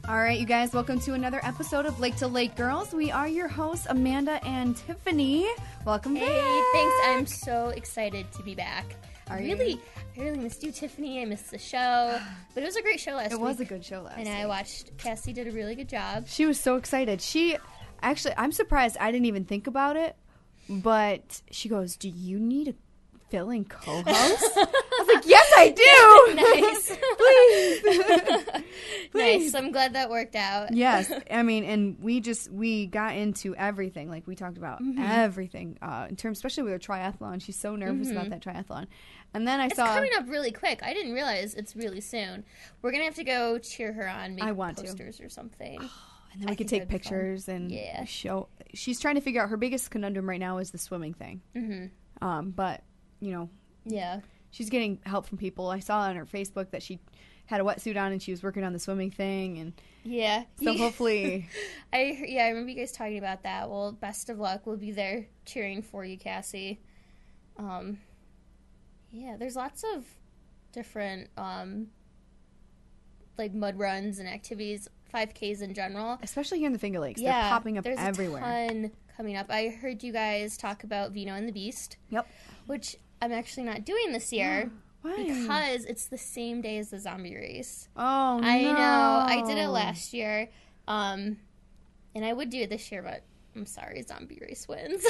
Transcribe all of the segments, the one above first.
All right, you guys, welcome to another episode of Lake to Lake Girls. We are your hosts, Amanda and Tiffany. Welcome back. Hey, thanks. I'm so excited to be back. Are I you? really missed you, Tiffany. I missed the show. But it was a great show last week. It was a good show last And week. I watched, Cassie did a really good job. She was so excited. I'm surprised I didn't even think about it, but she goes, do you need a fill-in co-host? I was like, yes, I do. Nice. Please. Nice. I'm glad that worked out. Yes, I mean, and we got into everything. Like, we talked about everything in terms, especially with her triathlon. She's so nervous about that triathlon. And then It's coming up really quick. I didn't realize it's really soon. We're going to have to go cheer her on, make posters or something. And then we could take pictures and show. She's trying to figure out, her biggest conundrum right now is the swimming thing. Mm-hmm. But, you know, she's getting help from people. I saw on her Facebook that she had a wetsuit on and she was working on the swimming thing. And so hopefully. I remember you guys talking about that. Well, best of luck. We'll be there cheering for you, Cassie. There's lots of different like mud runs and activities, 5Ks in general. Especially here in the Finger Lakes. They're popping up there's everywhere. There's a ton coming up. I heard you guys talk about Vino and the Beast. Yep. Which I'm actually not doing this year. Why? Because it's the same day as the zombie race. Oh, no. I know. I did it last year. And I would do it this year, but I'm sorry, zombie race wins.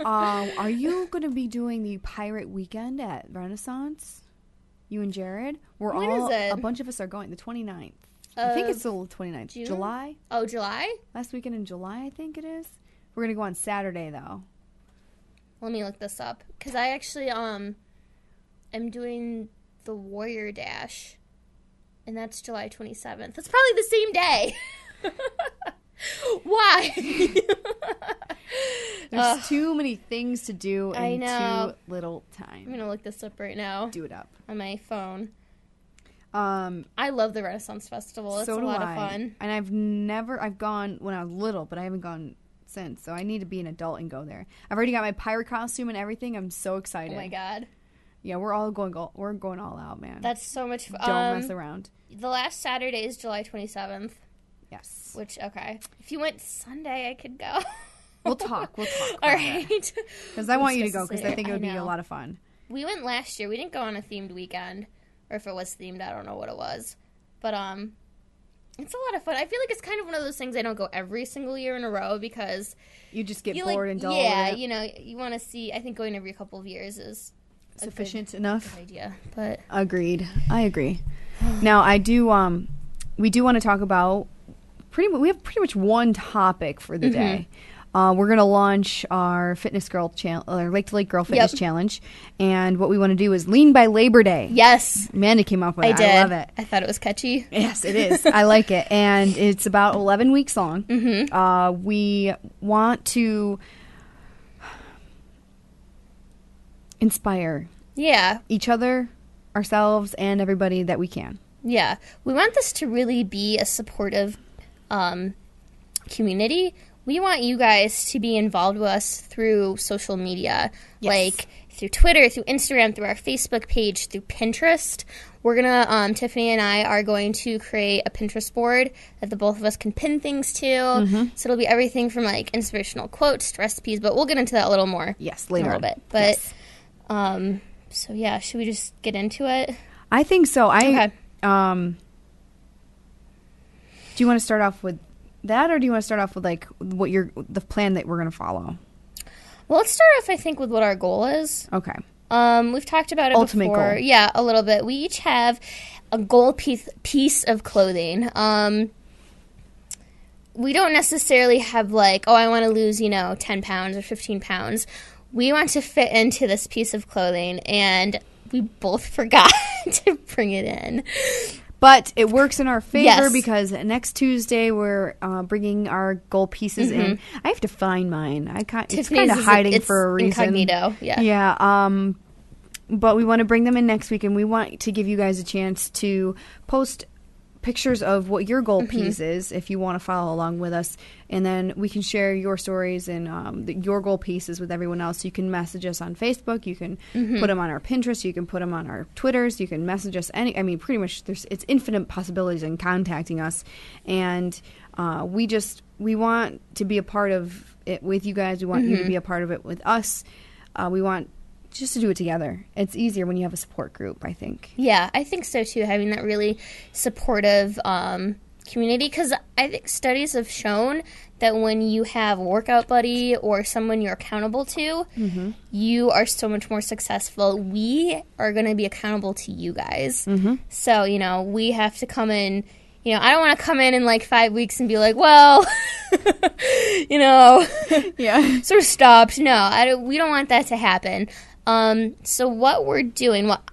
Are you going to be doing the Pirate Weekend at Renaissance? You and Jared? When is it? A bunch of us are going. The 29th. I think it's still the 29th. June? July? Oh, July? Last weekend in July, I think it is. We're going to go on Saturday, though. Let me look this up. Because I actually am doing the Warrior Dash. And that's July 27th. That's probably the same day. Why? There's too many things to do in too little I'm time. going to look this up right now. Do it up. On my phone. I love the Renaissance Festival. It's a lot of fun. And I've gone when I was little, but I haven't gone since. So I need to be an adult and go there. I've already got my pirate costume and everything. I'm so excited. Oh my God. Yeah, we're going all out, man. That's so much fun. Don't mess around. The last Saturday is July 27th. Yes. Which, okay. If you went Sunday, I could go. We'll talk. All right. Because I want you to go because I think it would be a lot of fun. We went last year. We didn't go on a themed weekend. Or if it was themed, I don't know what it was. But it's a lot of fun. I feel like it's kind of one of those things I don't go every single year in a row because you just get bored and dull. Yeah, you know, you want to see. I think going every couple of years is sufficient enough. Good idea, but agreed. I agree. Now I do. We do want to talk about we have pretty much one topic for the day. We're going to launch our Fitness Girl challenge, or Lake to Lake Girl Fitness Challenge, and what we want to do is lean by Labor Day. Yes, Amanda came up with it. I did. I love it. I thought it was catchy. Yes, it is. I like it, and it's about 11 weeks long. We want to inspire, each other, ourselves, and everybody that we can. Yeah, we want this to really be a supportive community. We want you guys to be involved with us through social media, like through Twitter, through Instagram, through our Facebook page, through Pinterest. We're going to, Tiffany and I are going to create a Pinterest board that the both of us can pin things to. So it'll be everything from, like, inspirational quotes to recipes, but we'll get into that a little more. Yes, later in a little bit. But, so yeah, should we just get into it? I think so. Okay. Do you want to start off with that, or do you want to start off with like the plan that we're going to follow? Well, let's start off, I think, with what our goal is. Okay. We've talked about it Ultimate before. Goal. Yeah, a little bit. We each have a goal piece of clothing. We don't necessarily have like, I want to lose, 10 pounds or 15 pounds. We want to fit into this piece of clothing, and we both forgot to bring it in. But it works in our favor because next Tuesday we're bringing our goal pieces in. I have to find mine. It's kind of hiding for a reason. Incognito, yeah. Yeah. But we want to bring them in next week, and we want to give you guys a chance to post pictures of what your goal piece is if you want to follow along with us. And then we can share your stories and your goal pieces with everyone else. You can message us on Facebook. You can put them on our Pinterest. You can put them on our Twitters. You can message us pretty much it's infinite possibilities in contacting us. And we want to be a part of it with you guys. We want you to be a part of it with us. We want just to do it together. It's easier when you have a support group, I think. Yeah, I think so too, having that really supportive community, because I think studies have shown that when you have a workout buddy or someone you're accountable to, you are so much more successful. We are going to be accountable to you guys. So, we have to come in. I don't want to come in like 5 weeks and be like, well, sort of stopped. No, we don't want that to happen. So what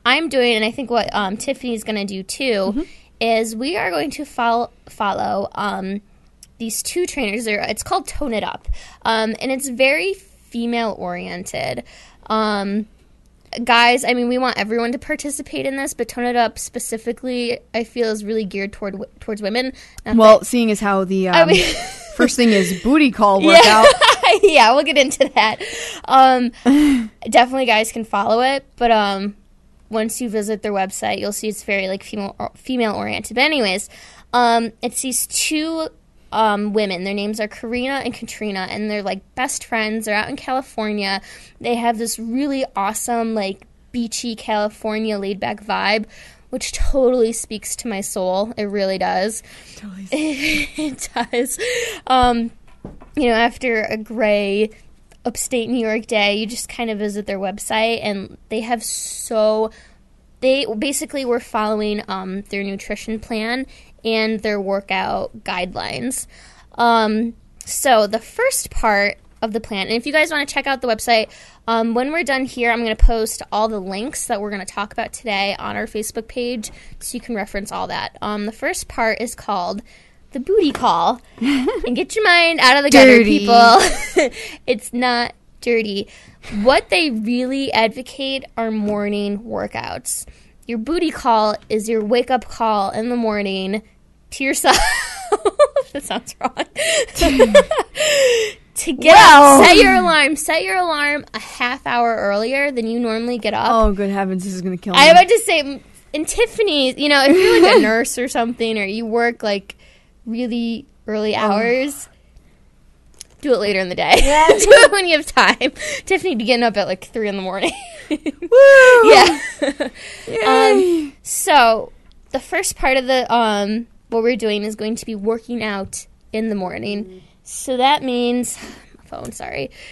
I'm doing, and I think what Tiffany's going to do too, is we are going to follow these two trainers. It's called Tone It Up, and it's very female-oriented. Guys, we want everyone to participate in this, but Tone It Up specifically, I feel, is really geared towards women. Seeing as how the first thing is booty call workout. Yeah, we'll get into that. Definitely guys can follow it, but once you visit their website, you'll see it's very like female oriented. But anyways, it's these two women. Their names are Karina and Katrina, and they're like best friends. They're out in California. They have this really awesome like beachy California laid back vibe, which totally speaks to my soul. It really does. It does. After a gray upstate New York day, you just kind of visit their website, and they have they basically were following their nutrition plan and their workout guidelines. So the first part of the plan, and if you guys want to check out the website, when we're done here, I'm going to post all the links that we're going to talk about today on our Facebook page, so you can reference all that. The first part is called the booty call. And get your mind out of the gutter, people. It's not dirty. What they really advocate are morning workouts. Your booty call is your wake-up call in the morning to yourself. That sounds wrong. To get up, set your alarm a half hour earlier than you normally get up. Oh, good heavens, this is going to kill me. I was about to say, in Tiffany's, if you're like a nurse or something, or you work like really early hours, do it later in the day. Yeah. Do it when you have time. Tiffany be getting up at like 3 a.m. Woo! Yeah. So the first part of the what we're doing is going to be working out in the morning. So that means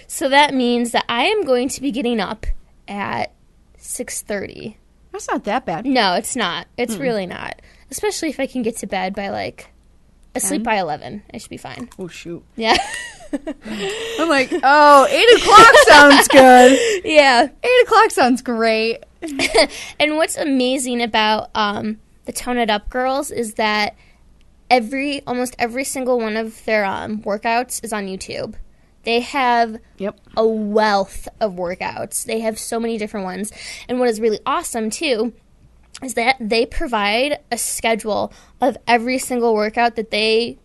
So that means that I am going to be getting up at 6:30. That's not that bad. No, it's not. It's really not. Especially if I can get to bed by like asleep by 11. I should be fine. Oh, shoot. Yeah. I'm like, 8 o'clock sounds good. Yeah. 8 o'clock sounds great. And what's amazing about the Tone It Up girls is that almost every single one of their workouts is on YouTube. They have a wealth of workouts. They have so many different ones. And what is really awesome, too, is that they provide a schedule of every single workout that they,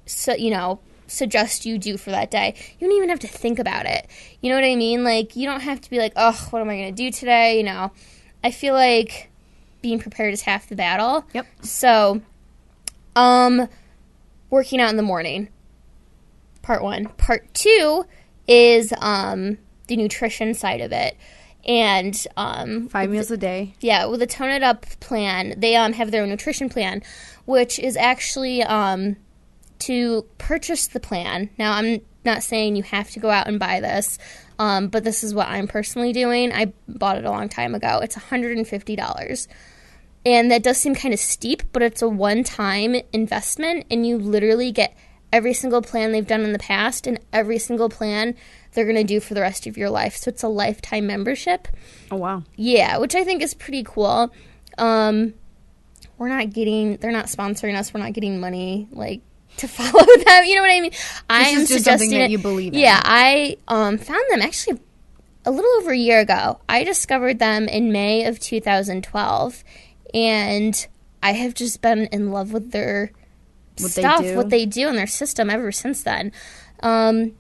suggest you do for that day. You don't even have to think about it. You know what I mean? Like, you don't have to be like, oh, what am I going to do today? I feel like being prepared is half the battle. Yep. So, working out in the morning, part 1. Part 2 is the nutrition side of it. And 5 meals a day. Yeah, with the Tone It Up plan, they have their own nutrition plan, which is actually to purchase the plan. Now, I'm not saying you have to go out and buy this, but this is what I'm personally doing. I bought it a long time ago. It's $150. And that does seem kind of steep, but it's a one-time investment, and you literally get every single plan they've done in the past and every single plan they're going to do for the rest of your life. So it's a lifetime membership. Oh, wow. Yeah, which I think is pretty cool. They're not sponsoring us. We're not getting money, to follow them. You know what I mean? I am just something that you believe in. Yeah, I found them actually a little over a year ago. I discovered them in May of 2012, and I have just been in love with their what they do in their system ever since then. And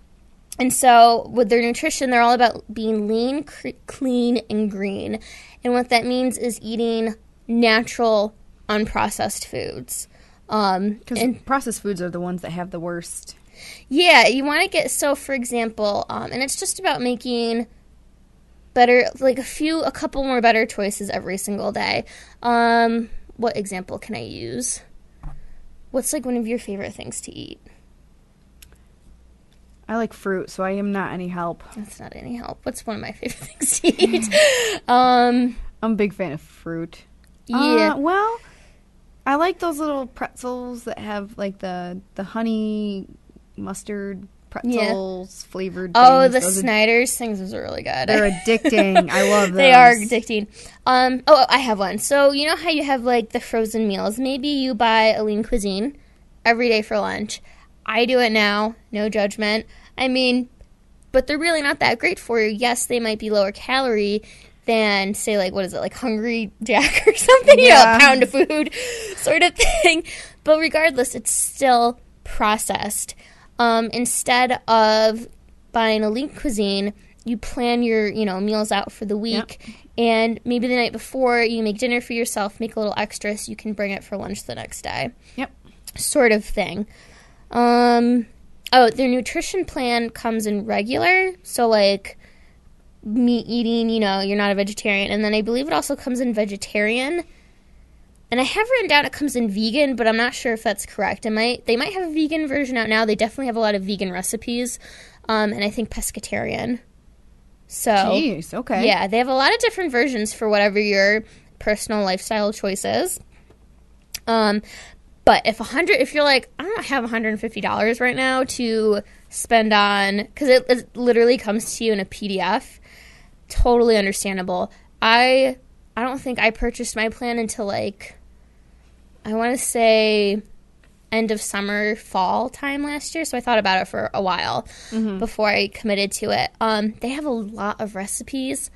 so with their nutrition, they're all about being lean, clean, and green. And what that means is eating natural, unprocessed foods. Because processed foods are the ones that have the worst. Yeah, you want to get, so for example, and it's just about making better, like a couple more better choices every single day. What example can I use? What's like one of your favorite things to eat? I like fruit, so I am not any help. That's not any help. What's one of my favorite things to eat? I'm a big fan of fruit. Yeah. Well, I like those little pretzels that have like the honey mustard pretzels flavored things. Oh, the Snyder's things are really good. They're addicting. I love those. They are addicting. Oh, I have one. So you know how you have like the frozen meals? Maybe you buy a Lean Cuisine every day for lunch. I do it now. No judgment. I mean, but they're really not that great for you. Yes, they might be lower calorie than, say, like, what is it, like Hungry Jack or something? Yeah. You know, a pound of food sort of thing. But regardless, it's still processed. Instead of buying a Lean Cuisine, you plan your, meals out for the week. Yep. And maybe the night before, you make dinner for yourself, make a little extra so you can bring it for lunch the next day. Yep. Sort of thing. Their nutrition plan comes in regular. So, like, meat eating, you're not a vegetarian. And then I believe it also comes in vegetarian. And I have written down it comes in vegan, but I'm not sure if that's correct. They might have a vegan version out now. They definitely have a lot of vegan recipes. And I think pescatarian. So, jeez, okay. Yeah, they have a lot of different versions for whatever your personal lifestyle choice is. But if you're like, I don't have $150 right now to spend on, because it literally comes to you in a PDF, totally understandable. I don't think I purchased my plan until like, I want to say end of summer, fall time last year. So I thought about it for a while before I committed to it. They have a lot of recipes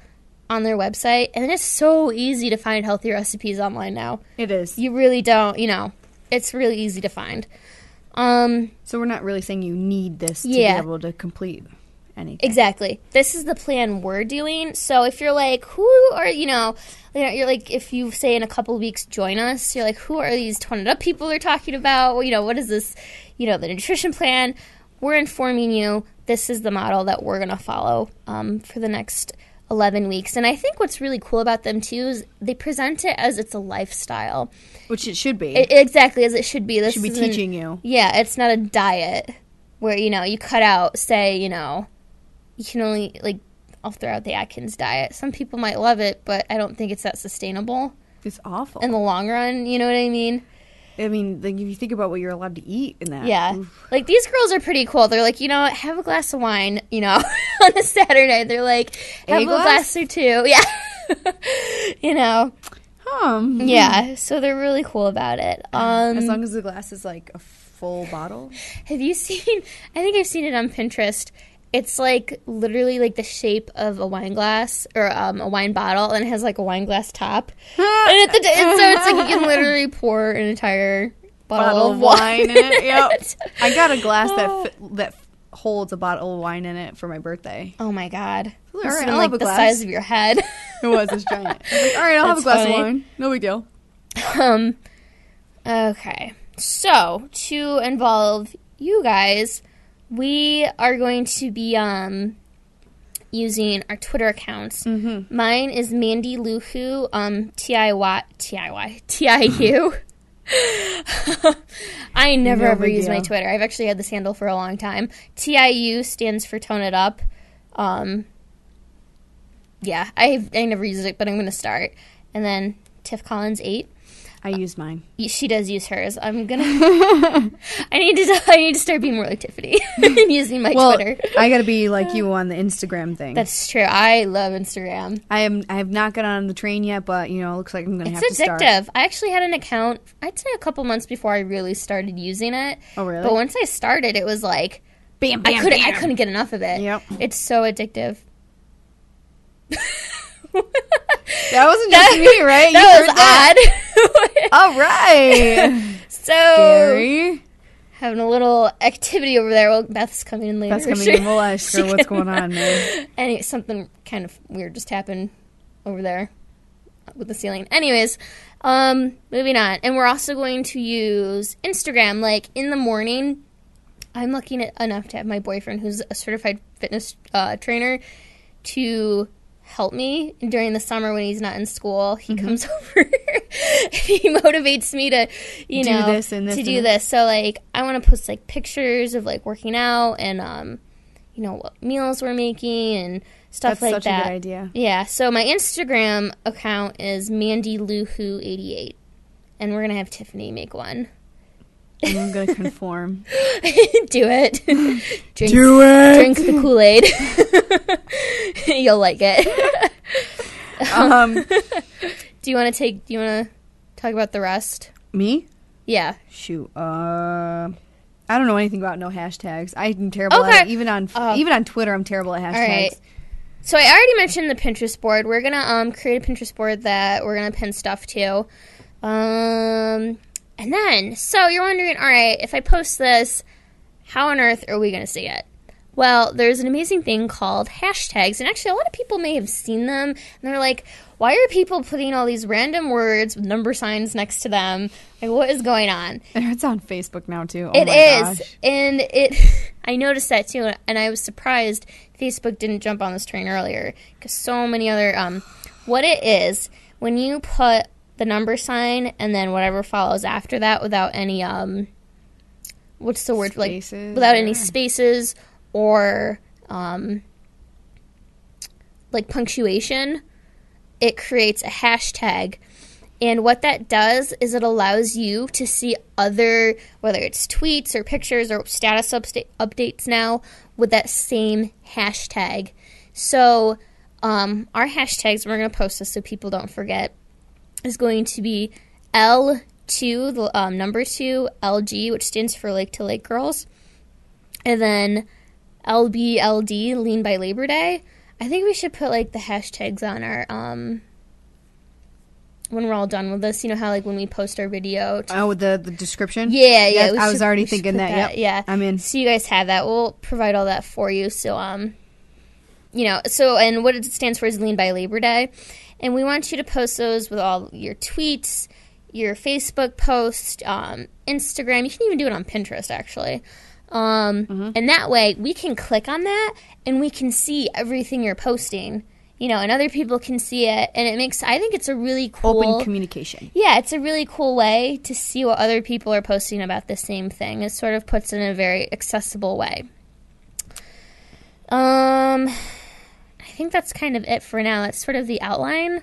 on their website, and it's so easy to find healthy recipes online now. It is. You really don't, it's really easy to find. So we're not really saying you need this to be able to complete anything. Exactly. This is the plan we're doing. So if you're like, who are, you're like, if you say in a couple of weeks, join us, you're like, who are these 20 up people they're talking about? Well, what is this, the nutrition plan? We're informing you this is the model that we're going to follow for the next 11 weeks. And I think what's really cool about them, too, is they present it as it's a lifestyle. Which it should be. Exactly, as it should be. This should be teaching you. Yeah, it's not a diet where, you cut out, say, you can only, like, I'll throw out the Atkins diet. Some people might love it, but I don't think it's that sustainable. It's awful. In the long run, you know what I mean? I mean, like, if you think about what you're allowed to eat in that. Yeah. Oof. Like, these girls are pretty cool. They're like, have a glass of wine, on a Saturday. They're like, have a glass or two. Yeah. Yeah, so they're really cool about it. As long as the glass is, like, a full bottle. Have you seen, I think I've seen it on Pinterest. It's, like, literally, like, the shape of a wine glass or a wine bottle, and it has, like, a wine glass top. and so it's, like, you can literally pour an entire bottle of wine in it. Yep. I got a glass that holds a bottle of wine in it for my birthday. Oh, my God. All right, I'll have a glass. The size of your head. It was. It's giant. I was like, all right, I'll have a glass of wine. No big deal. Okay. So, to involve you guys, we are going to be using our Twitter accounts. Mm-hmm. Mine is Mandy Luhu, TIU. I never ever use my Twitter. I've actually had this handle for a long time. TIU stands for Tone It Up. Yeah, I never use it, but I'm going to start. And then Tiff Collins 8. I use mine. She does use hers. I'm gonna. I need to start being more like Tiffany and using my Twitter. I gotta be like you on the Instagram thing. That's true. I love Instagram. I have not got on the train yet, but it looks like I'm gonna have to start. It's addictive. I actually had an account. I'd say a couple months before I really started using it. Oh really? But once I started, it was like, bam. I couldn't get enough of it. Yep. It's so addictive. That wasn't just me, right? That was odd. All right. So, Scary. having a little activity over there. Well, Beth's coming in later. Beth's coming in. We'll ask her what's going on, man. And something kind of weird just happened over there with the ceiling. Anyways, moving on. And we're also going to use Instagram. Like, in the morning, I'm lucky enough to have my boyfriend, who's a certified fitness trainer, to help me during the summer when he's not in school. He comes over. He motivates me to, do this and this. To do this. So, like, I want to post, like, pictures of, like, working out and, what meals we're making and stuff like that. That's such a good idea. Yeah. So my Instagram account is MandyLuhu88. And we're going to have Tiffany make one. And I'm going to conform. Do it. Do it. Drink the Kool-Aid. You'll like it. Do you want to talk about the rest? Me? Yeah. Shoot. I don't know anything about no hashtags. I'm terrible at it. Even on Twitter, I'm terrible at hashtags. All right. So I already mentioned the Pinterest board. We're going to create a Pinterest board that we're going to pin stuff to. And then, so you're wondering, all right, if I post this, how on earth are we going to see it? Well, there's an amazing thing called hashtags, and actually a lot of people may have seen them, and they're like, why are people putting all these random words with number signs next to them? Like, what is going on? And it's on Facebook now, too. It is, and I noticed that, too, and I was surprised Facebook didn't jump on this train earlier, because so many other, what it is, when you put the number sign and then whatever follows after that without any, what's the word? Spaces, like, without any spaces or, like, punctuation, it creates a hashtag. And what that does is it allows you to see other, whether it's tweets or pictures or status updates now, with that same hashtag. So, our hashtags, we're going to post this so people don't forget, is going to be L2, the number 2, LG, which stands for Lake to Lake Girls, and then LBLD, Lean by Labor Day. I think we should put, like, the hashtags on our, when we're all done with this, you know how, like, when we post our video. With the description? Yeah. Yes, I was already thinking that, yep. Yeah. I'm in. So you guys have that. We'll provide all that for you. So, and what it stands for is Lean by Labor Day. And we want you to post those with all your tweets, your Facebook post, Instagram. You can even do it on Pinterest, actually. And that way, we can click on that, and we can see everything you're posting, and other people can see it. And I think it's a really cool... Open communication. Yeah, it's a really cool way to see what other people are posting about the same thing. It sort of puts it in a very accessible way. I think that's kind of it for now. That's sort of the outline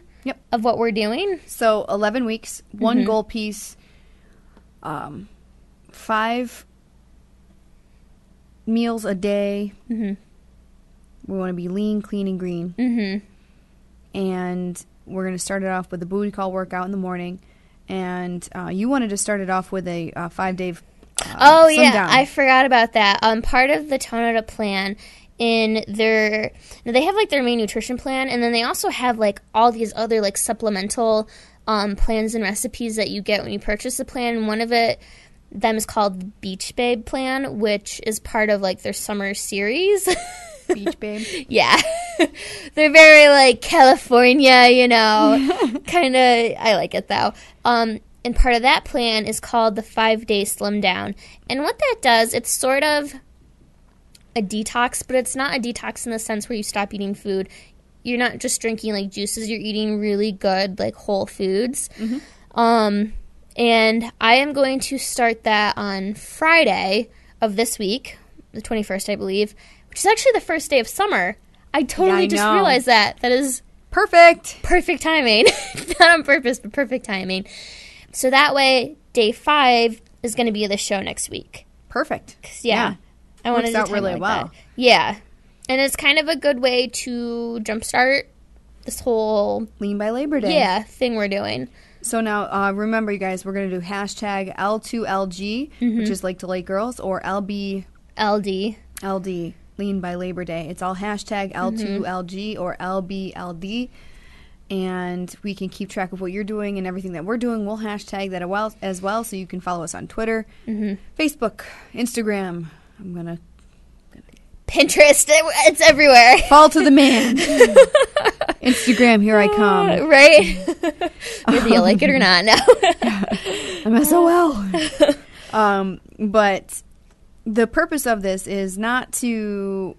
of what we're doing. So 11 weeks, one goal piece, 5 meals a day. We want to be lean, clean, and green. And we're going to start it off with a booty call workout in the morning. And you wanted to start it off with a 5-day sundown. I forgot about that. Part of the Tone It Up plan... they have, like, their main nutrition plan, and then they also have, like, all these other, like, supplemental plans and recipes that you get when you purchase the plan. And one of them is called the Beach Babe plan, which is part of, like, their summer series. Beach Babe? Yeah. They're very, like, California, kind of. I like it, though. And part of that plan is called the 5-Day Slim Down. And what that does, it's sort of a detox, but it's not a detox in the sense where you stop eating food. You're not just drinking, like, juices. You're eating really good, like, whole foods. And I am going to start that on Friday of this week, the 21st, I believe, which is actually the first day of summer. I totally just realized that. That is perfect timing. Not on purpose, but perfect timing. So that way, day 5 is going to be the show next week. Perfect. Yeah. I wanted to out really well. That. Yeah. And it's kind of a good way to jumpstart this whole Lean by Labor Day thing we're doing. So now, remember, you guys, we're going to do hashtag L2LG, which is Lake to Lake Girls, or LBLD, Lean by Labor Day. It's all hashtag L2LG or LBLD. and we can keep track of what you're doing and everything that we're doing. We'll hashtag that as well, so you can follow us on Twitter, Facebook, Instagram. I'm going to... Pinterest, it's everywhere. Fall to the man. Instagram, here I come. Right? Whether you like it or not now. I'm SOL. But the purpose of this is not to,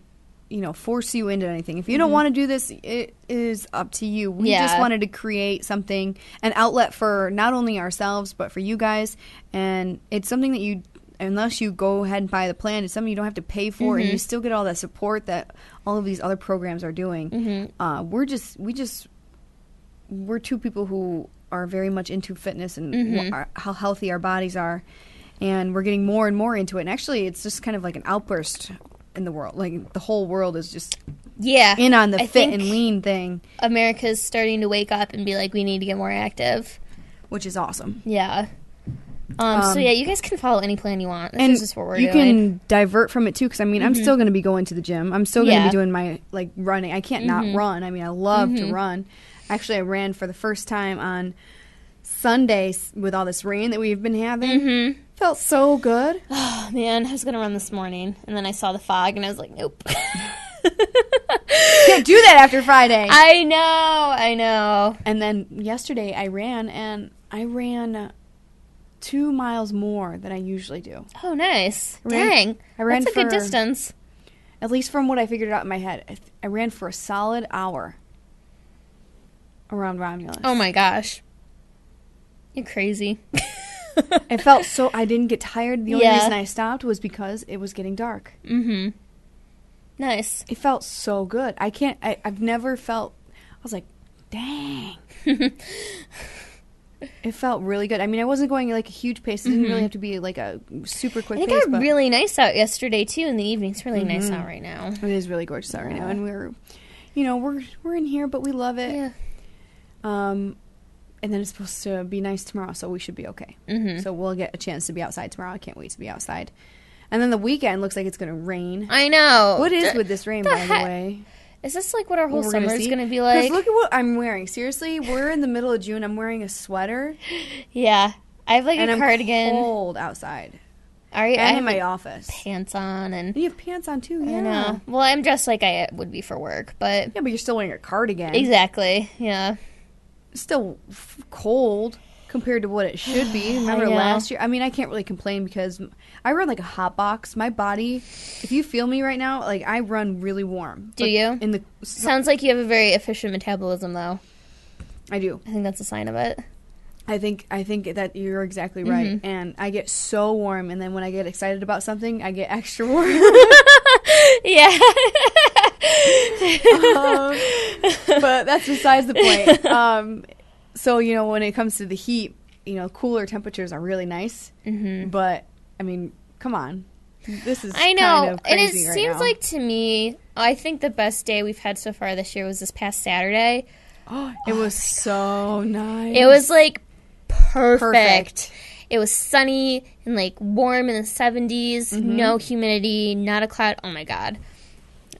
force you into anything. If you don't want to do this, it is up to you. We just wanted to create something, an outlet for not only ourselves, but for you guys. And it's something that unless you go ahead and buy the plan, it's something you don't have to pay for, and you still get all that support that all of these other programs are doing. We're two people who are very much into fitness and how healthy our bodies are, and we're getting more and more into it. And actually, it's just kind of like an outburst in the world. Like, the whole world is just in on the fit and lean thing. America's starting to wake up and be like, we need to get more active. Which is awesome. Yeah. So you guys can follow any plan you want. This is just what we're doing. You can divert from it too, because I'm still going to be going to the gym. I'm still going to be doing my running. I can't not run. I mean, I love to run. Actually, I ran for the first time on Sunday with all this rain that we've been having. Felt so good. Oh man, I was going to run this morning, and then I saw the fog, and I was like, nope. Can't do that after Friday. I know. And then yesterday I ran 2 miles more than I usually do. Oh, nice. Dang. I ran That's a good distance. At least from what I figured out in my head. I ran for a solid hour around Romulus. Oh, my gosh. You're crazy. It felt so... I didn't get tired. The only reason I stopped was because it was getting dark. Nice. It felt so good. I've never felt... I was like, dang. It felt really good. I mean, I wasn't going like a huge pace. It didn't really have to be like a super quick pace. It got really nice out yesterday too in the evening. It's really nice out right now. It is really gorgeous out right now, and we're in here, but we love it. Yeah. And then it's supposed to be nice tomorrow, so we should be okay. So we'll get a chance to be outside tomorrow. I can't wait to be outside. And then the weekend looks like it's going to rain. I know. What is with this rain, by the way? Is this like what our whole summer is going to be like? Because look at what I'm wearing. Seriously, we're in the middle of June. I'm wearing a sweater. Yeah. I have like a cardigan. And I'm cold outside. Are you? And in my office. Pants on. And you have pants on too, yeah. I know. Well, I'm dressed like I would be for work, but... Yeah, but you're still wearing a cardigan. Exactly, yeah. It's still cold compared to what it should be. Remember last year? I mean, I can't really complain because I run like a hot box. My body, if you feel me right now, like I run really warm. Do you? Sounds like you have a very efficient metabolism, though. I do. I think that's a sign of it. I think that you're exactly right. And I get so warm, and then when I get excited about something, I get extra warm. Yeah. But that's besides the point. So, when it comes to the heat, cooler temperatures are really nice. But, I mean, come on. This is kind of crazy. And it seems like, to me, I think the best day we've had so far this year was this past Saturday. It was so nice. It was, like, perfect. It was sunny and, like, warm in the 70s. No humidity, not a cloud. Oh, my God.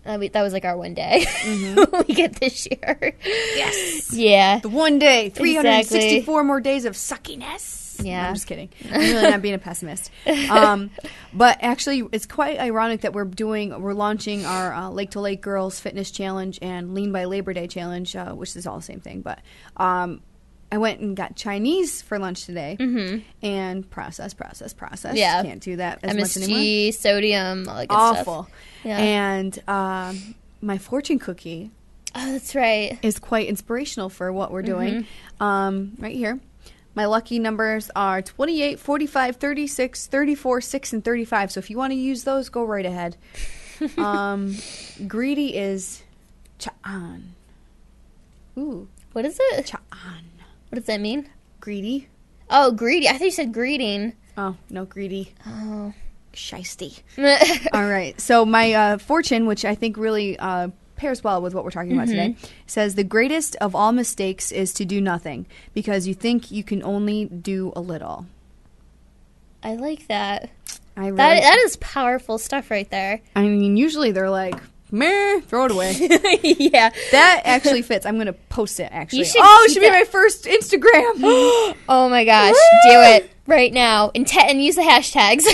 That was like our one day we get this year. Yes. Yeah. The one day. 364 more days of suckiness. Yeah. No, I'm just kidding. I'm really not being a pessimist. But actually, it's quite ironic that we're launching our Lake to Lake Girls Fitness Challenge and Lean by Labor Day Challenge, which is all the same thing. But I went and got Chinese for lunch today, and process. Yeah. Can't do that as MSG, much anymore. Sodium, all that good Awful. stuff. Yeah. And my fortune cookie. Oh, that's right. Is quite inspirational for what we're doing. Right here. My lucky numbers are 28, 45, 36, 34, 6, and 35. So if you want to use those, go right ahead. Greedy is Cha'an. Ooh. What is it? Cha'an. What does that mean? Greedy. Oh, greedy. I thought you said greeting. Oh, no, greedy. Oh. Shiesty. All right. So my fortune, which I think really pairs well with what we're talking about today, says the greatest of all mistakes is to do nothing because you think you can only do a little. I like that. That is powerful stuff right there. I mean, usually they're like meh, throw it away. Yeah. That actually fits. I'm going to post it, actually. It should be my first Instagram. Oh, my gosh. Do it right now. And use the hashtags.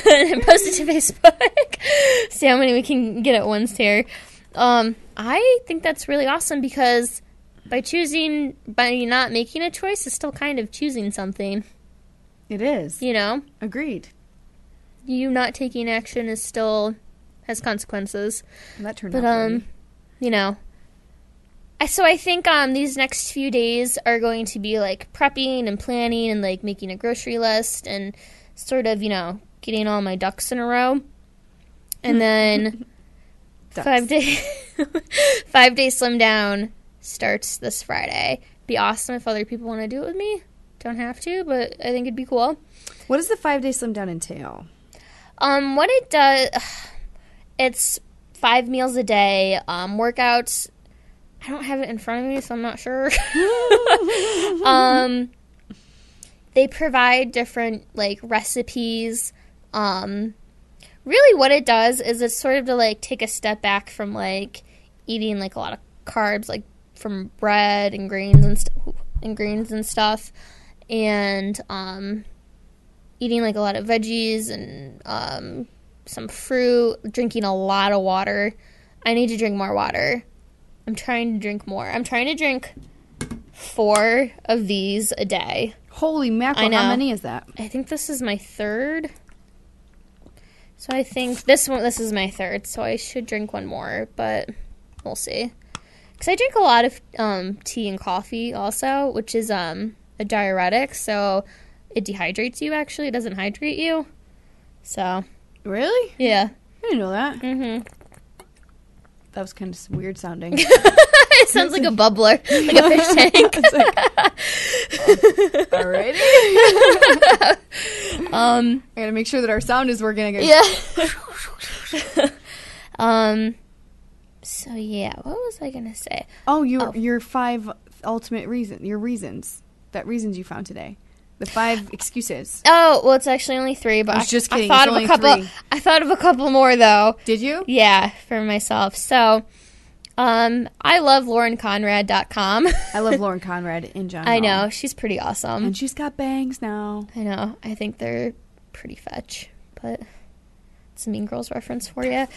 And post it to Facebook. See how many we can get at once here. I think that's really awesome because by not making a choice is still kind of choosing something. It is. You know? Agreed. You not taking action is still has consequences. And that turned out great. You know. So I think these next few days are going to be like prepping and planning and like making a grocery list and sort of, you know, getting all my ducks in a row. And then 5 day Slim Down starts this Friday. Be awesome if other people want to do it with me. Don't have to, but I think it'd be cool. What does the 5 day Slim Down entail? What it does, it's 5 meals a day, workouts. I don't have it in front of me, so I'm not sure. They provide different, like, recipes. Really what it does is it's sort of to, like, take a step back from, like, eating, like, a lot of carbs, like, from bread and grains and stuff. And, eating, like, a lot of veggies and, some fruit, drinking a lot of water. I need to drink more water. I'm trying to drink more. I'm trying to drink 4 of these a day. Holy mackerel, how many is that? I think this is my 3rd. So I think this is my 3rd, so I should drink 1 more, but we'll see. Because I drink a lot of tea and coffee also, which is a diuretic, so it dehydrates you, actually. It doesn't hydrate you. So. Really? Yeah. I didn't know that. Mm-hmm. That was kind of weird sounding. It sounds like a bubbler, like a fish tank. Alrighty. I gotta make sure that our sound is working again. Yeah. So yeah, what was I gonna say? Your 5 ultimate reasons you found today. The 5 excuses. Oh, well, it's actually only 3, but I was just kidding. I thought of a couple more, though. Did you? Yeah, for myself. So, I love LaurenConrad.com. I love Lauren Conrad in general. I know. She's pretty awesome. And she's got bangs now. I know. I think they're pretty fetch, but it's a Mean Girls reference for you.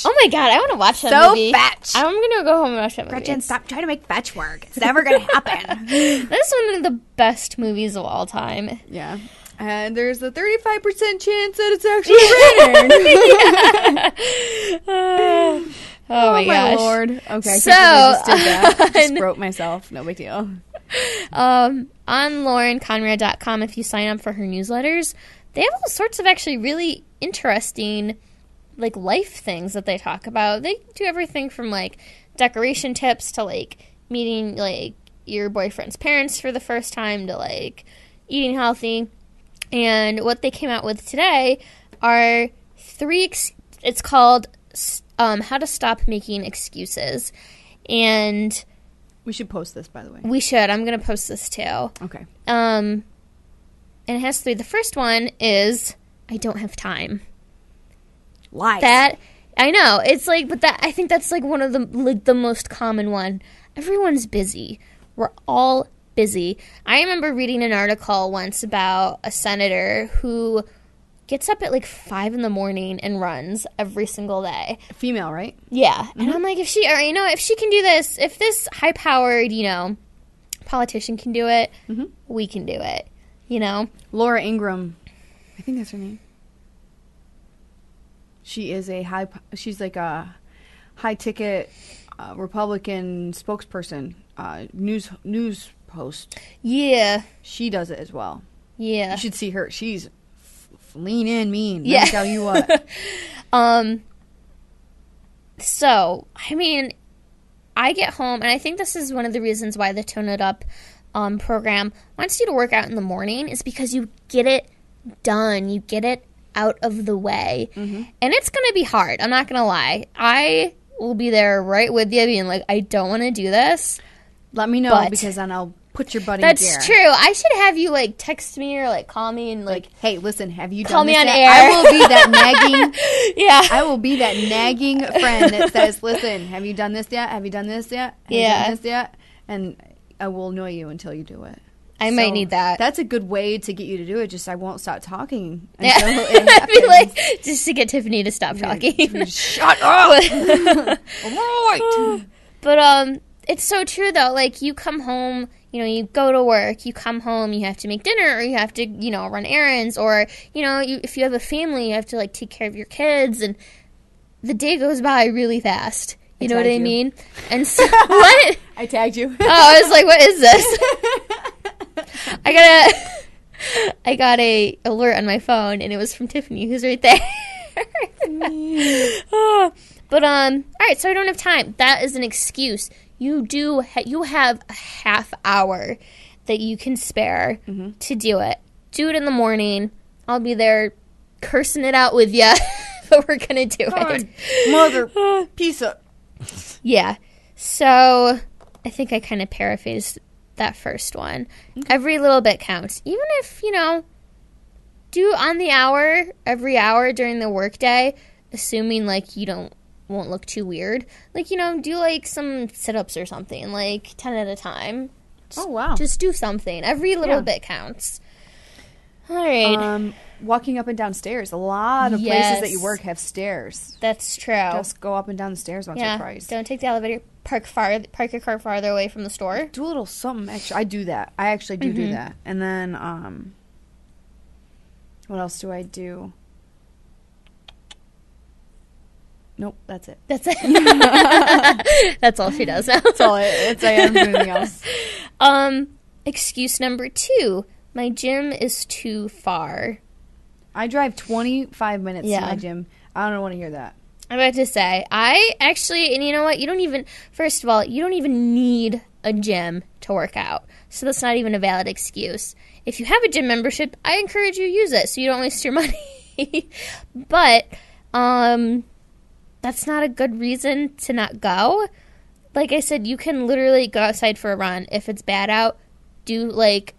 Oh, my God. I want to watch that movie. So fetch. I'm going to go home and watch that movie. Gretchen, stop trying to make fetch work. It's never going to happen. That's one of the best movies of all time. Yeah. And there's a 35% chance that it's actually raining. Oh my gosh. Lord. Okay, so I just did that. Just wrote myself. No big deal. On LaurenConrad.com, if you sign up for her newsletters, they have all sorts of actually really interesting, like, life things that they talk about. They do everything from, like, decoration tips to, like, meeting, like, your boyfriend's parents for the first time to, like, eating healthy. And what they came out with today are 3, it's called How to Stop Making Excuses. And we should post this, by the way. We should. I'm going to post this, too. Okay. And it has 3. The first one is, I don't have time. Lies. That, I know. It's like, but that, I think that's like one of the most common one. Everyone's busy. We're all busy. I remember reading an article once about a senator who gets up at like 5 a.m. and runs every single day. Female, right? Yeah. Mm-hmm. And I'm like, if she can do this, if this high-powered, politician can do it, mm-hmm. we can do it, Laura Ingraham, I think that's her name. She is she's like a high-ticket Republican spokesperson, news post. Yeah. She does it as well. Yeah. You should see her. She's lean in mean. Yeah. Let me tell you what. So, I mean, I get home, and I think this is one of the reasons why the Tone It Up program wants you to work out in the morning is because you get it done. You get it out of the way. Mm-hmm. And it's going to be hard. I'm not going to lie. I will be there right with you being like, I don't want to do this. Let me know because then I'll put your butt in That's gear. That's true. I should have you, like, text me or, like, call me and, like hey, listen, have you call done me this on yet? air. I will be that nagging. Yeah. I will be that nagging friend that says, listen, have you done this yet? Have you done this yet? Have you done this yet? And I will annoy you until you do it. I might need that. That's a good way to get you to do it. Just I won't stop talking until it happens. Be like, just to get Tiffany to stop talking. Shut up! But it's so true though. Like, you come home, you know, you go to work, you come home, you have to make dinner, or you have to, you know, run errands, or, you know, if you have a family, you have to, like, take care of your kids, and the day goes by really fast. You know what I mean? And so, what? I tagged you. Oh, I was like, what is this? I got a alert on my phone, and it was from Tiffany, who's right there. But all right, so I don't have time. That is an excuse. You have a half hour that you can spare to do it. Do it in the morning. I'll be there cursing it out with you, but we're gonna do it. Mother piece of. Yeah. So I think I kind of paraphrased that first one. Okay. Every little bit counts. Even if, you know, do on the hour, every hour during the workday, assuming, like, you won't look too weird. Like, you know, do, like, some sit-ups or something, like 10 at a time. Oh, wow. Just do something. Every little bit counts. All right. Walking up and down stairs. A lot of places that you work have stairs. That's true. Just go up and down the stairs once or twice. Don't take the elevator. Park your car farther away from the store. Do a little something extra. I do that. I actually do that. And then, what else do I do? Nope, that's it. That's it. That's all she does now. That's all I am doing anything else. Excuse number 2. My gym is too far. I drive 25 minutes to my gym. I don't want to hear that. I'm about to say, I actually, and you know what? First of all, you don't even need a gym to work out. So that's not even a valid excuse. If you have a gym membership, I encourage you to use it so you don't waste your money. But, that's not a good reason to not go. Like I said, you can literally go outside for a run. If it's bad out, do, like,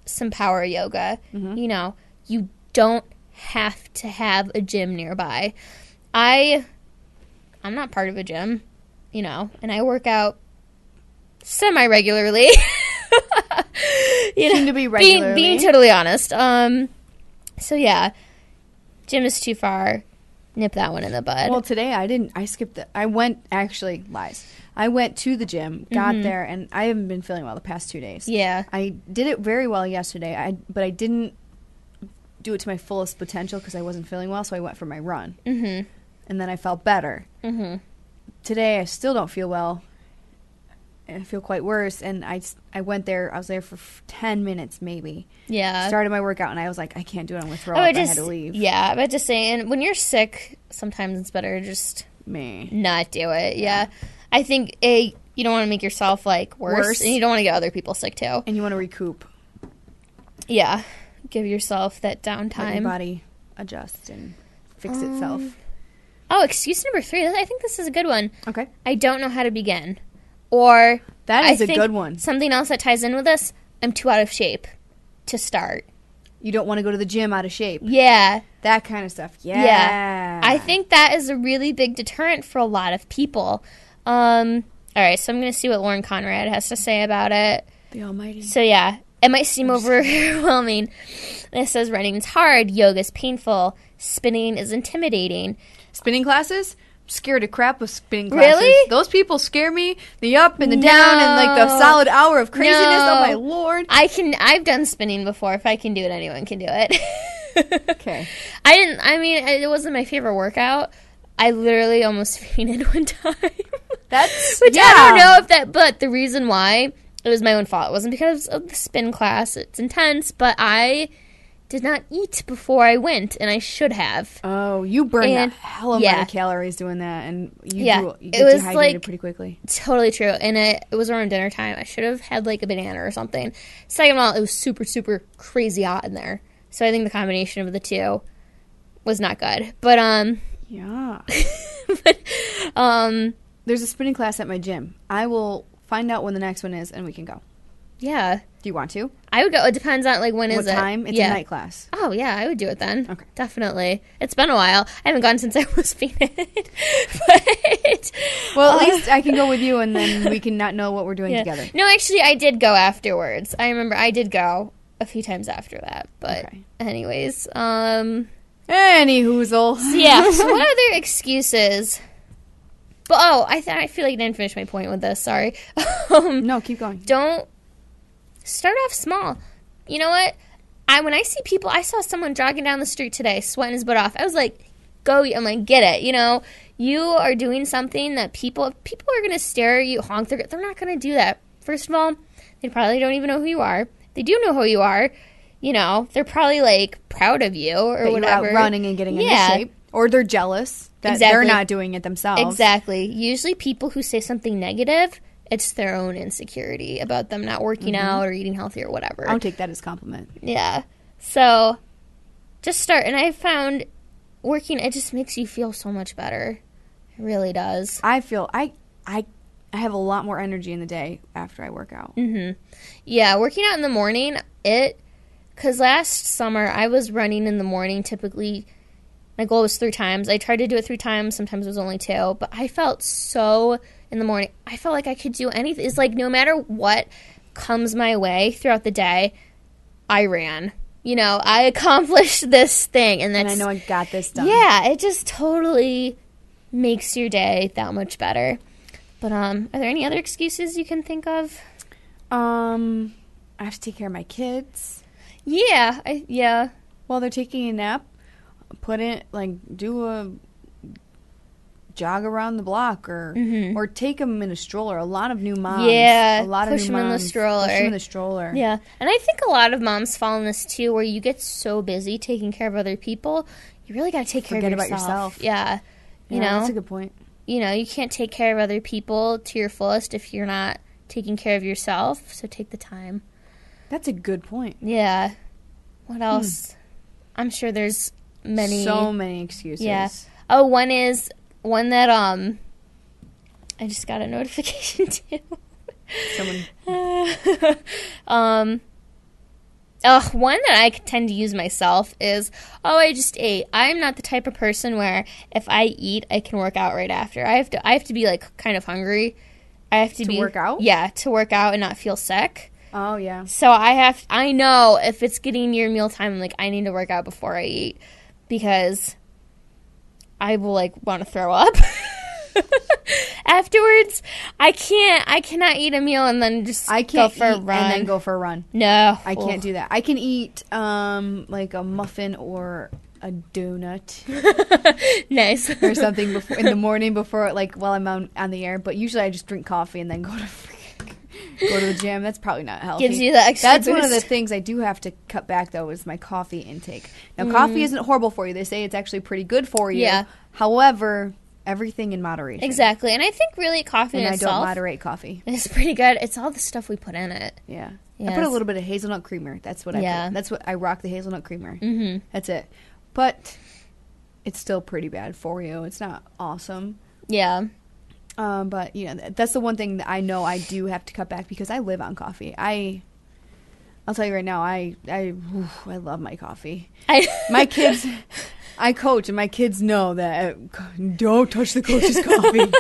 some power yoga. You know, you don't have to have a gym nearby. I'm not part of a gym, you know, and I work out semi-regularly. Seem to be regularly. Being totally honest. So yeah, gym is too far. Nip that one in the bud. Well, today I skipped it. I went to the gym, got there, and I haven't been feeling well the past 2 days. Yeah. I did it very well yesterday, but I didn't do it to my fullest potential because I wasn't feeling well, so I went for my run. And then I felt better. Today, I still don't feel well. I feel quite worse, and I went there. I was there for 10 minutes, maybe. Yeah. Started my workout, and I was like, I can't do it. I'm going to throw up. I had to leave. Yeah, I'm about to say, and when you're sick, sometimes it's better to just not do it. Yeah. I think, you don't want to make yourself, like, worse, and you don't want to get other people sick, too. And you want to recoup. Yeah. Give yourself that downtime. Let your body adjust and fix itself. Oh, excuse number 3. I think this is a good one. Okay. I don't know how to begin. Or that is a good one. Something else that ties in with this, I'm too out of shape to start. You don't want to go to the gym out of shape. Yeah. That kind of stuff. Yeah. I think that is a really big deterrent for a lot of people. All right, so I'm going to see what Lauren Conrad has to say about it. The almighty. So, yeah, it might seem overwhelming. It says running is hard, yoga is painful, spinning is intimidating. Spinning classes? Scared to crap of spinning classes. Really? Those people scare me. The up and the down and like the solid hour of craziness. Oh my lord. I've done spinning before. If I can do it, anyone can do it. Okay. It wasn't my favorite workout. I literally almost fainted one time. Which I don't know but the reason why, it was my own fault. It wasn't because of the spin class. It's intense, but I did not eat before I went, and I should have. Oh, you burned a hell of amount of calories doing that, and you get dehydrated pretty quickly. Totally true, and it was around dinner time. I should have had like a banana or something. Second of all, it was super, super crazy hot in there, so I think the combination of the two was not good. But yeah. There's a spinning class at my gym. I will find out when the next one is, and we can go. Yeah. Do you want to? I would go. It depends on, like, when is it? What time? It's a night class. Oh, yeah, I would do it then. Okay. Definitely. It's been a while. I haven't gone since I was painted. But... Well, at least I can go with you, and then we can not know what we're doing together. No, actually, I did go afterwards. I remember I did go a few times after that. But anyways, Any hoozle. Yeah, so what other excuses... But, I feel like I didn't finish my point with this. Sorry. No, keep going. Don't... Start off small. You know what? When I see people, I saw someone jogging down the street today, sweating his butt off. I was like, I'm like, get it. You know, you are doing something that people are going to stare at you, honk. They're not going to do that. First of all, they probably don't even know who you are. They do know who you are. You know, they're probably, like, proud of you or whatever. You're out running and getting into shape. Or they're jealous that they're not doing it themselves. Exactly. Usually people who say something negative, it's their own insecurity about them not working out or eating healthy or whatever. I'll take that as a compliment. Yeah. So, just start. And I found working, it just makes you feel so much better. It really does. I feel, I have a lot more energy in the day after I work out. Mm-hmm. Yeah, working out in the morning, because last summer I was running in the morning typically. My goal was 3 times. I tried to do it 3 times. Sometimes it was only 2. But I felt so in the morning. I felt like I could do anything. It's like no matter what comes my way throughout the day, I ran. You know, I accomplished this thing. And I know I got this done. Yeah, it just totally makes your day that much better. But are there any other excuses you can think of? I have to take care of my kids. Yeah. While they're taking a nap. Do a jog around the block or take them in a stroller. A lot of new moms. Yeah, push them in the stroller. Yeah, and I think a lot of moms fall in this too, where you get so busy taking care of other people, you really got to take care of yourself. Forget about yourself. Yeah, you know, that's a good point. You know, you can't take care of other people to your fullest if you're not taking care of yourself. So take the time. That's a good point. Yeah. What else? I'm sure there's so many excuses. Yeah. Oh, one that I just got a notification too. One that I tend to use myself is, I just ate. I'm not the type of person where if I eat, I can work out right after. I have to be like kind of hungry. I have to work out? Yeah, to work out and not feel sick. Oh, yeah. So I know if it's getting near mealtime, I'm like, I need to work out before I eat. Because I will, like, want to throw up. Afterwards, I cannot eat a meal and then just go for a run. And then go for a run. No. I can't do that. I can eat, like, a muffin or a donut. Nice. Or something in the morning before, like, while I'm on the air. But usually I just drink coffee and then go to the gym. That's probably not healthy. Gives you the extra That's boost. One of the things I do have to cut back, though, is my coffee intake. Now, coffee isn't horrible for you. They say it's actually pretty good for you. Yeah. However, everything in moderation. Exactly. And I think really coffee in itself... I don't moderate coffee. It's pretty good. It's all the stuff we put in it. Yeah. Yes. I put a little bit of hazelnut creamer. That's what I put. That's what I rock, the hazelnut creamer. Mm-hmm. That's it. But it's still pretty bad for you. It's not awesome. Yeah. But, that's the one thing that I know I do have to cut back because I live on coffee. I'll tell you right now, I love my coffee. My kids, I coach, and my kids know that don't touch the coach's coffee.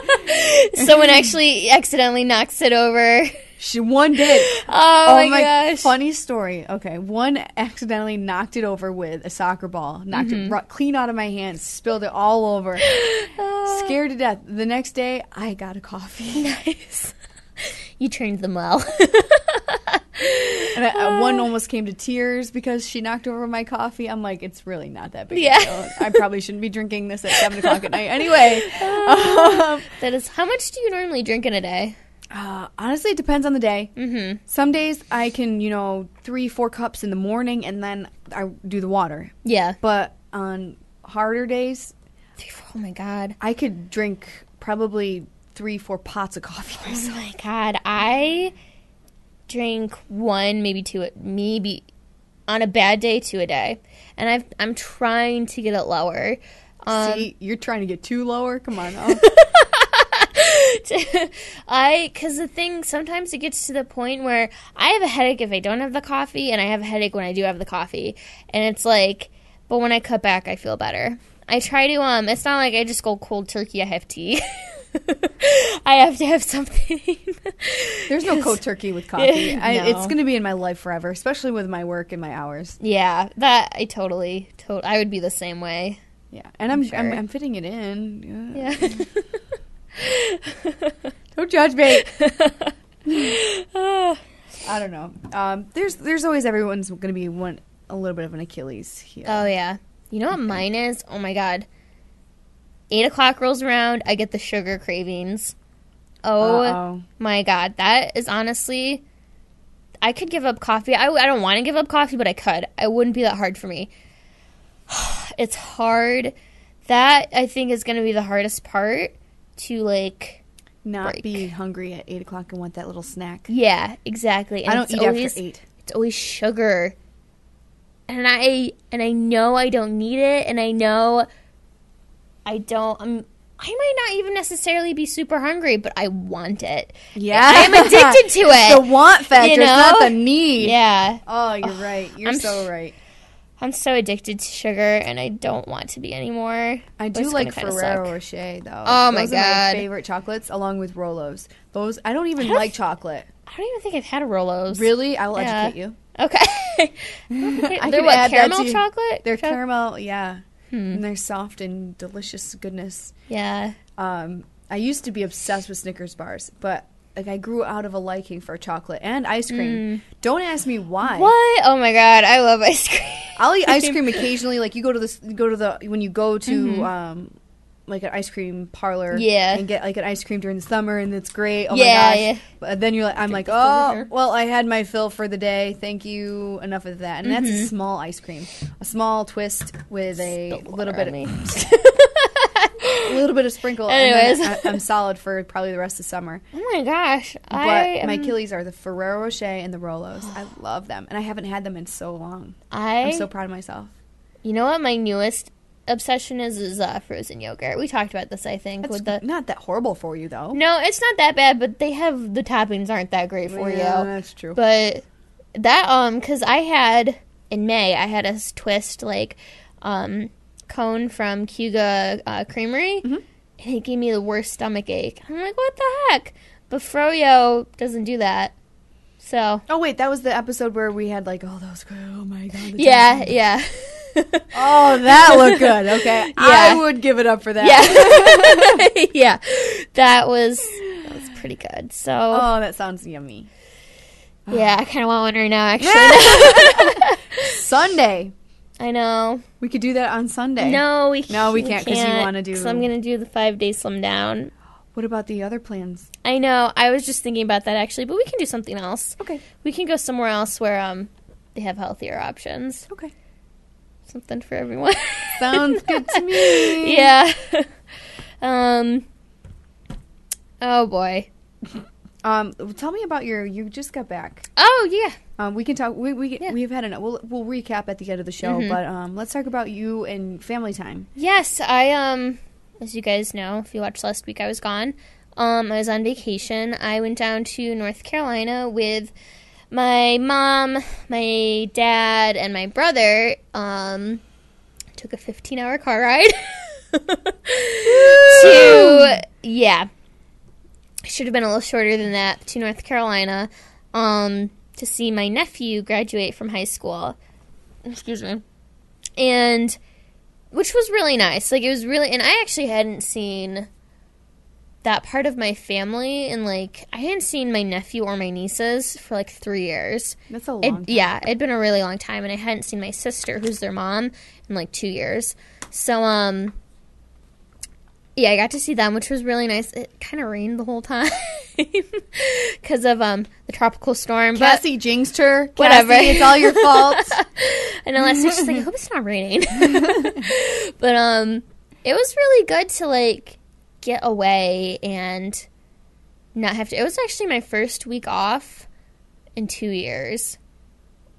Someone actually accidentally knocks it over. One did. Oh my gosh. Funny story. Okay, one accidentally knocked it over with a soccer ball. Knocked it clean out of my hands. Spilled it all over. Scared to death. The next day, I got a coffee. Nice. You trained them well. And one almost came to tears because she knocked over my coffee. I'm like, it's really not that big. Yeah. I probably shouldn't be drinking this at 7 o'clock at night. Anyway. That is. How much do you normally drink in a day? Honestly, it depends on the day. Mm-hmm. Some days I can, 3-4 cups in the morning, and then I do the water. Yeah. But on harder days, oh my God, I could drink probably 3-4 pots of coffee. Oh my God, I drink 1, maybe 2, maybe on a bad day 2 a day, and I'm trying to get it lower. See, you're trying to get 2 lower. Come on. Because the thing, sometimes it gets to the point where I have a headache if I don't have the coffee, and I have a headache when I do have the coffee. And it's like, but when I cut back, I feel better. I try to, it's not like I just go cold turkey, I have tea. I have to have something. There's no cold turkey with coffee. No. It's going to be in my life forever, especially with my work and my hours. Yeah, that I totally I would be the same way. Yeah, and I'm fitting it in. Yeah. Don't judge me. I don't know. There's always everyone's going to be a little bit of an Achilles heel. Oh yeah. You know what mine is? Oh my god. 8 o'clock rolls around, I get the sugar cravings. Oh my god. That is honestly, I could give up coffee. I don't want to give up coffee, but I could. It wouldn't be that hard for me. It's hard. That, I think, is going to be the hardest part to, like, not break. Be hungry at 8 o'clock and want that little snack. Yeah, exactly. And I don't eat after 8. It's always sugar. And I know I don't need it, and I know I might not even necessarily be super hungry, but I want it. Yeah. I'm addicted to it. The want factor, not the need. Yeah. Oh, you're right. You're so right. I'm so addicted to sugar, and I don't want to be anymore. I do like Ferrero Rocher, though. Oh, my God. Those are my favorite chocolates, along with Rolos. Those, I don't even like chocolate. I don't even think I've had a Rolos. Really? I will educate you. Okay. They're what, caramel chocolate? They're caramel, yeah. And they're soft and delicious goodness. Yeah. I used to be obsessed with Snickers bars, but like I grew out of a liking for chocolate and ice cream. Don't ask me why. What? Oh my god, I love ice cream. I'll eat ice cream occasionally. Like when you go to like an ice cream parlor, and get like an ice cream during the summer, and it's great. Oh my gosh! Yeah. But then I'm like, oh, well, I had my fill for the day. Thank you. Enough of that. And that's a small ice cream, a small twist with a little bit of a little bit of sprinkle. Anyways, and I'm solid for probably the rest of summer. Oh my gosh! But my Achilles are the Ferrero Rocher and the Rolos. I love them, and I haven't had them in so long. I'm so proud of myself. You know what my newest obsession is frozen yogurt. We talked about this, I think. It's not that horrible for you, though. No, it's not that bad, but the toppings aren't that great for you. Yeah, that's true. But that, because in May, I had a twist, like, cone from Cuga Creamery, and it gave me the worst stomach ache. I'm like, what the heck? But Froyo doesn't do that. So. Oh, wait, that was the episode where we had, like, those, oh my god. Yeah. Oh, that looked good. Okay. Yeah. I would give it up for that. Yeah. Yeah. That was pretty good. So. Oh, that sounds yummy. Yeah, I kind of want one right now, actually. Sunday. I know. We could do that on Sunday. No, we can't. No, we can't because you want to do. So I'm going to do the 5-day slim down. What about the other plans? I know. I was just thinking about that, actually, but we can do something else. Okay. We can go somewhere else where they have healthier options. Okay. Something for everyone. Sounds good to me. Yeah. Oh boy. Tell me about you just got back. Oh yeah. We can talk. We've had we'll recap at the end of the show, but let's talk about you and family time. Yes, I as you guys know, if you watched last week, I was gone. I was on vacation. I went down to North Carolina with my mom, my dad, and my brother. Took a 15-hour car ride should have been a little shorter than that, to North Carolina, to see my nephew graduate from high school. Excuse me. And which was really nice. Like, it was really, and I actually hadn't seen that part of my family, and like I hadn't seen my nephew or my nieces for like 3 years. That's a long time. Yeah, it'd been a really long time, and I hadn't seen my sister, who's their mom, in like 2 years. So yeah, I got to see them, which was really nice. It kind of rained the whole time because of the tropical storm. Cassie jinxed her. Whatever. Cassie, it's all your fault. And last night she's like, I hope it's not raining. But it was really good to like get away and not have to. It was actually my first week off in 2 years,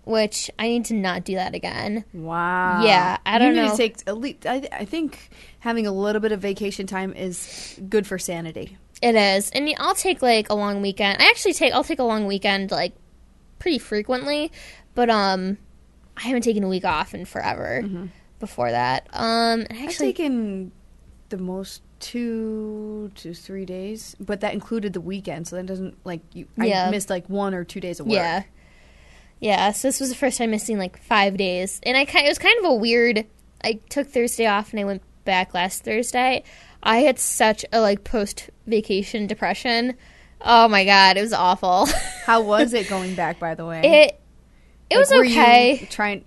which I need to not do that again. Wow. Yeah, I don't know. You need to take at least, I think having a little bit of vacation time is good for sanity. It is. And I'll take, like, a long weekend. I'll take a long weekend, like, pretty frequently. But, I haven't taken a week off in forever before that. I've taken the most 2 to 3 days, but that included the weekend, so that doesn't, like, I missed, like, 1 or 2 days of work. Yeah, so this was the first time missing, like, 5 days. And it was kind of a weird, I took Thursday off and I went back last Thursday. I had such a, like, post-vacation depression. Oh, my God, it was awful. How was it going back, by the way? It was okay. You trying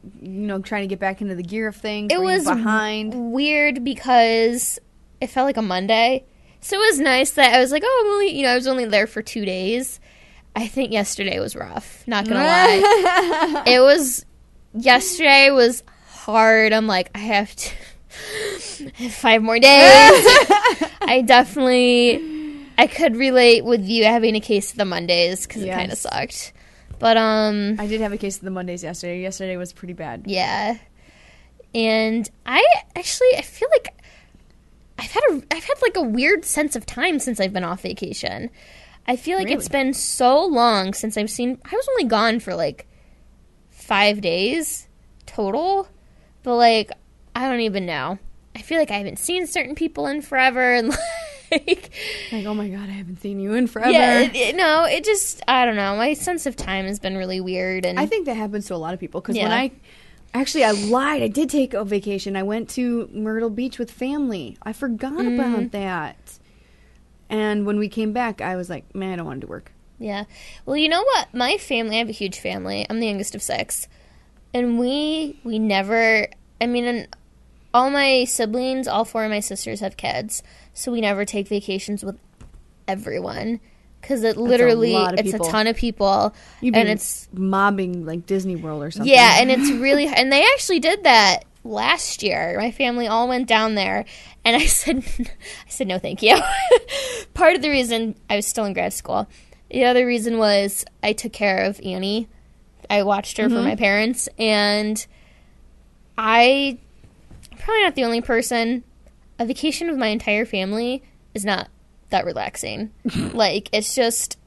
to get back into the gear of things? It was behind. Weird because it felt like a Monday. So it was nice that I was like, I was only there for 2 days. I think yesterday was rough. Not going to lie. Yesterday was hard. I'm like, I have 5 more days. I could relate with you having a case of the Mondays because it kind of sucked. But I did have a case of the Mondays yesterday. Yesterday was pretty bad. Yeah. And I feel like I've had like a weird sense of time since I've been off vacation. I feel like it's been so long since I was only gone for like 5 days total. But like I don't even know. I feel like I haven't seen certain people in forever and like, oh my God, I haven't seen you in forever. Yeah, it just, I don't know. My sense of time has been really weird. And I think that happens to a lot of people. Because when I lied. I did take a vacation. I went to Myrtle Beach with family. I forgot about that. And when we came back, I was like, man, I don't want to do work. Yeah. Well, you know what? My family, I have a huge family. I'm the youngest of 6. And we never, and all my siblings, all 4 of my sisters have kids. So we never take vacations with everyone. Because it's a ton of people. And it's mobbing like Disney World or something. Yeah, and it's really, and they actually did that last year. My family all went down there. And I said no, thank you. Part of the reason, I was still in grad school. The other reason was I took care of Annie. I watched her for my parents. And I'm probably not the only person. A vacation with my entire family is not that relaxing. Like, it's just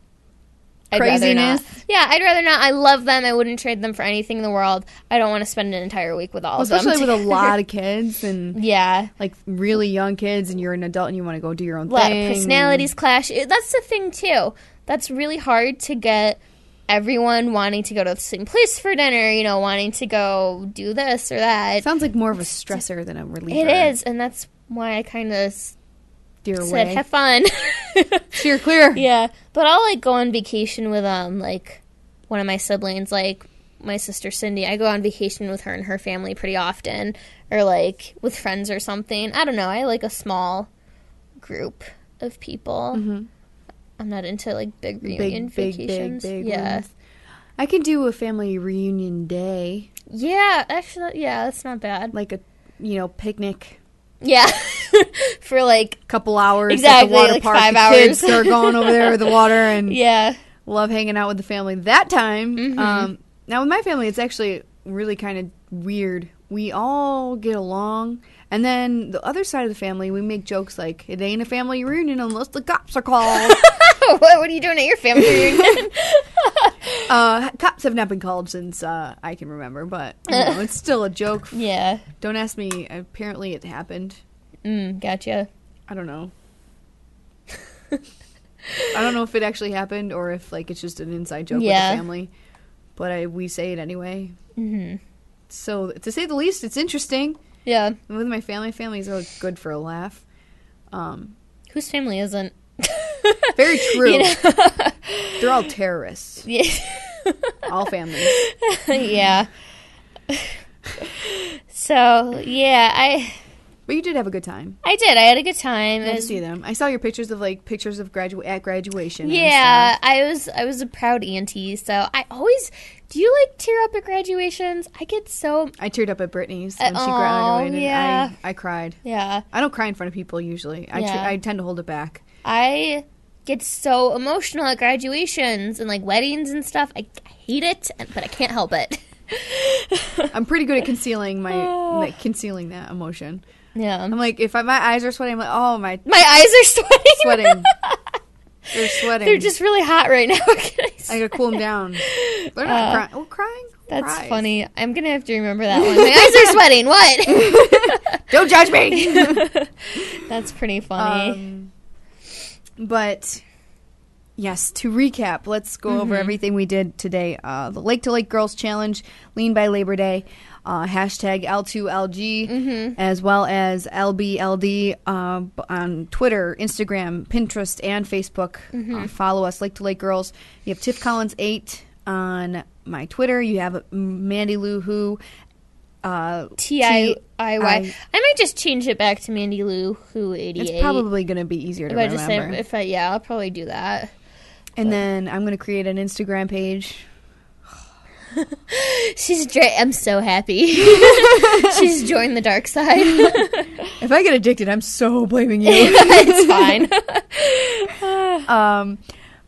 craziness. I'd rather not. Yeah, I'd rather not. I love them. I wouldn't trade them for anything in the world. I don't want to spend an entire week with all of them. Especially with a lot of kids and yeah, like really young kids, and you're an adult and you want to go do your own thing. A lot of personalities clash. That's the thing too. That's really hard to get everyone wanting to go to the same place for dinner, wanting to go do this or that. It sounds like more of a stressor than a reliever. It is, and that's why I kind of steer away. Have fun. Steer clear. Yeah, but I'll like go on vacation with like one of my siblings, like my sister Cindy. I go on vacation with her and her family pretty often, or like with friends or something. I don't know. I like a small group of people. Mm-hmm. I'm not into like big reunion vacations. Big ones. I could do a family reunion day. Yeah, actually, that's not bad. Like a picnic. Yeah, for like a couple hours. Exactly, at the water like park. 5 the hours. Kids are going over there with the water and love hanging out with the family. That time, now with my family, it's actually really kind of weird. We all get along, and then the other side of the family, we make jokes like it ain't a family reunion unless the cops are called. What are you doing at your family reunion? Cops have not been called since I can remember, but it's still a joke. Yeah. Don't ask me. Apparently it happened. Gotcha. I don't know. I don't know if it actually happened or if like it's just an inside joke with the family. But we say it anyway. Mm-hmm. So to say the least, it's interesting. Yeah. With my family's really good for a laugh. Whose family isn't? Very true. They're all terrorists. Yeah. All families. Yeah. So, yeah, But you did have a good time. I did. I had a good time. I see them. I saw your pictures of at graduation. Yeah, I was a proud auntie. So I always. Do you like tear up at graduations? I teared up at Brittany's when she graduated. Yeah. I cried. Yeah. I don't cry in front of people usually. I tend to hold it back. I get so emotional at graduations and like weddings and stuff. I hate it, but I can't help it. I'm pretty good at concealing that emotion. Yeah. I'm like, if my eyes are sweating, I'm like, oh, my eyes are sweating. They're sweating. They're just really hot right now. I gotta cool them down. They're not crying. Oh, crying? That's funny. I'm gonna have to remember that one. My eyes are sweating. What? Don't judge me. That's pretty funny. But yes, to recap, let's go over everything we did today. The Lake to Lake Girls Challenge, Lean by Labor Day, hashtag L2LG, as well as LBLD on Twitter, Instagram, Pinterest, and Facebook. Follow us, Lake to Lake Girls. You have Tiff Collins 8 on my Twitter. You have Mandy Lou Who. TIIY. I might just change it back to Mandy Lou Who 88. It's probably going to be easier to remember. I'll probably do that. And then I'm going to create an Instagram page. I'm so happy. She's joined the dark side. If I get addicted, I'm so blaming you. It's fine.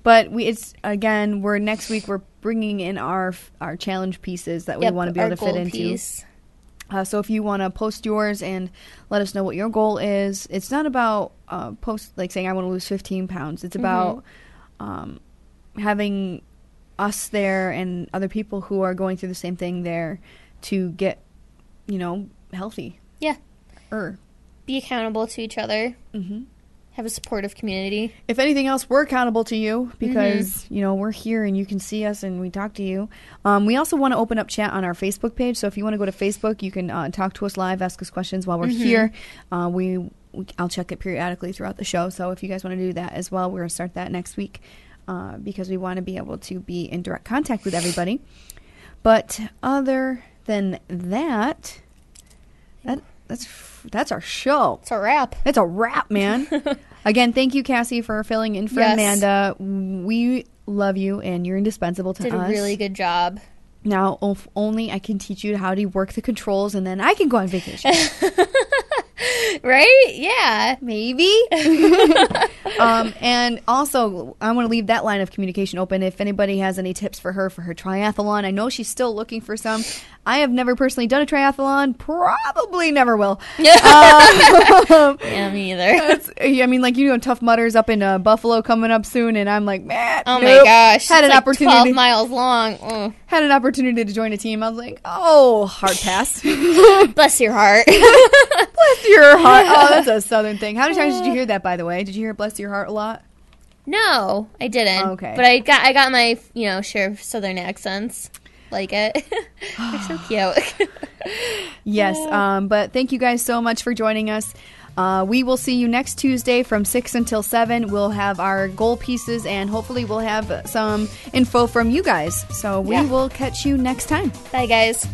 But we're next week. We're bringing in our challenge pieces that we want to be able to fit into. So if you want to post yours and let us know what your goal is, it's not about saying I want to lose 15 pounds. It's about having us there and other people who are going through the same thing there to get, healthy. Yeah. Be accountable to each other. Have a supportive community. If anything else, we're accountable to you because, we're here and you can see us and we talk to you. We also want to open up chat on our Facebook page. So if you want to go to Facebook, you can talk to us live, ask us questions while we're here. I'll check it periodically throughout the show. So if you guys want to do that as well, we're going to start that next week because we want to be able to be in direct contact with everybody. But other than that, that's our show. It's a wrap. It's a wrap, man. Again, thank you, Cassie, for filling in for Amanda. We love you, and you're indispensable to us. Did a really good job. Now, if only I can teach you how to work the controls, and then I can go on vacation. Right? Yeah. Maybe. And also, I want to leave that line of communication open. If anybody has any tips for her triathlon, I know she's still looking for some. I have never personally done a triathlon. Probably never will. Yeah, me either. Tough Mudders up in Buffalo coming up soon, and I'm like, man, oh my gosh, had an opportunity, 12 miles long. Ugh. Had an opportunity to join a team. I was like, oh, hard pass. Bless your heart. Bless your heart. Oh, that's a Southern thing. How many times did you hear that, by the way? Did you hear "bless your heart" a lot? No, I didn't. Okay, but I got my share of Southern accents. Like it. They're so cute. Yes, but thank you guys so much for joining us. We will see you next Tuesday from 6 until 7. We'll have our goal pieces, and hopefully we'll have some info from you guys. So we will catch you next time. Bye, guys.